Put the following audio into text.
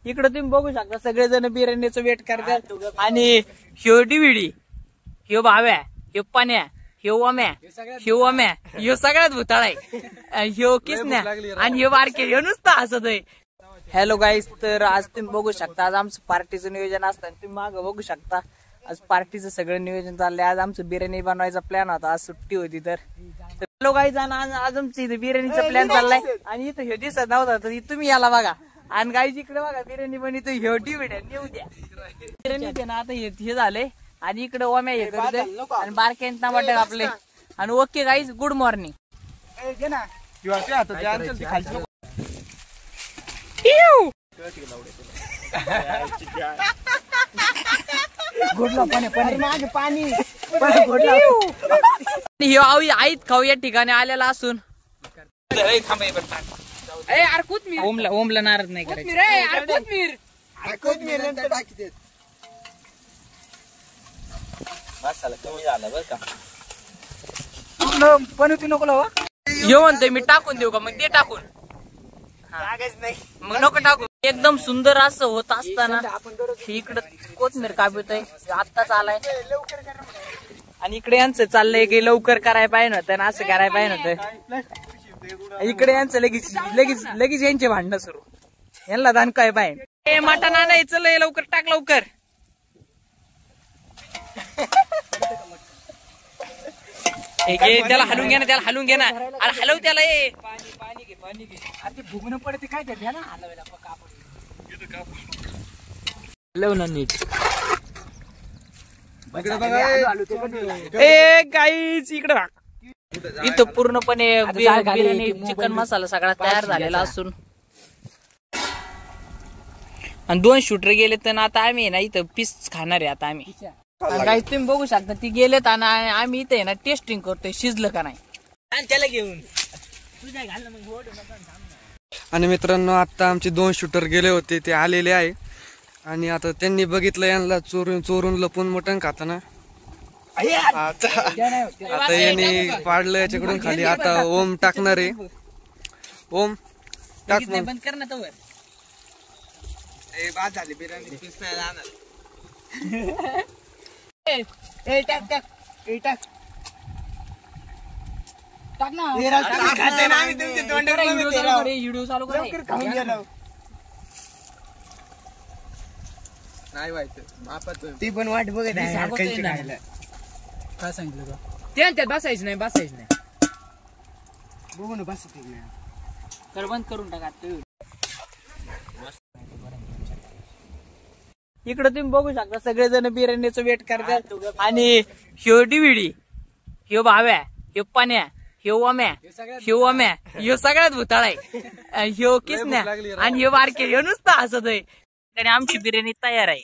इकडे तुम्ही बघू शकता सगळेजण बिर्याणीचं वेट करतात आणि ह्यो डिविडी, ह्यो भाव्या, ह्यो पाण्या, ह्यो ओम्या, ह्यो सगळ्यात भुताळ आहे, ह्यो किसन्या आणि ह्यो बारके, ह्यो नुसता हसत आहे. हॅलो गाईज, तर आज तुम्ही बघू शकता आज आमचं पार्टीचं नियोजन असतं. तुम्ही मागं बघू शकता आज पार्टीचं सगळं नियोजन चाललंय. आज आमचं बिर्याणी बनवायचा प्लॅन होता, आज सुट्टी होती. तर हॅलो गाईज, आज आमचं इथे बिर्याणीचा प्लॅन चाललाय आणि इथं ह्यो दिसत नव्हता तर तुम्ही याला बघा. आणि गाईज इकडे बघा बिर्याणी बनवतो, ह्यो डिव्हिडंड येऊ द्या. बिर्याणी ते ना आता हे झालंय आणि इकडे ओम्या हे करतोय आणि बारके टमाटर आपले. आणि ओके गाईज, गुड मॉर्निंग. आईत खाऊ या ठिकाणी आलेला असून ओमला नाराज नाही करायचं. बनवती नको ह्यो म्हणतोय मी टाकून देऊ का, मग ते टाकून मग नको टाकू. एकदम सुंदर असं होत असताना इकडं कोथमीर कापत आहे, आत्ताच आलाय. आणि इकडे यांचं चाललंय की लवकर करायला पाहिजे होतं आणि असं करायला पाहिजे होतं. इकडे यांचं लगेच यांचे भांडणं सुरू. यांना दान काय पाहिजे, मटण आणायचं लय लवकर, टाक लवकर. त्याला हलवून घे ना, त्याला हलवून घे ना, अरे हलव त्याला. पाणी घे भुगणं पडते काय त्या ना हलवायला हलव ना नीट. गाईच इकडे इथं पूर्णपणे बिर्याणी चिकन मसाला सगळा तयार झालेला असून आणि 2 शूटर गेले तर आता आम्ही ना इथं पीस खाणार आहे. आता आम्ही काही तुम्ही बघू शकता ती गेलेत आणि आम्ही इथे ना टेस्टिंग करतोय शिजलं का नाही त्याला घेऊन. आणि मित्रांनो, आता आमचे 2 शूटर गेले होते, ते आलेले आहे आणि आता त्यांनी बघितलं यांना चोरून लपून मटण खाताना. आता यांनी पाडलं याच्याकडून खाली. आता ओम टाकणार आहे. ओम टाक. बंद कर ना तोवर. बाद झाली बिर्याणी पीस नाही राहणार. टाक ना. व्हिडिओ चालू नाही व्हायचं ती पण वाट बघत आहे. काय सांगितलं का त्यात बसायचं नाही बघू ना बसत नाही तर बंद करून टाका. इकडे तुम्ही बघू शकता सगळेजण बिर्याणीचं वेट करतात आणि ह्यो डिव्हिडी, ह्यो भाव्या, ह्यो पाण्या, ह्यो ओम्या, ह्यो सगळ्यात भुताळ आहे, ह्यो किसन्या आणि ह्यो बारके, ह्यो नुसता हसत आहे. आणि आमची बिर्याणी तयार आहे.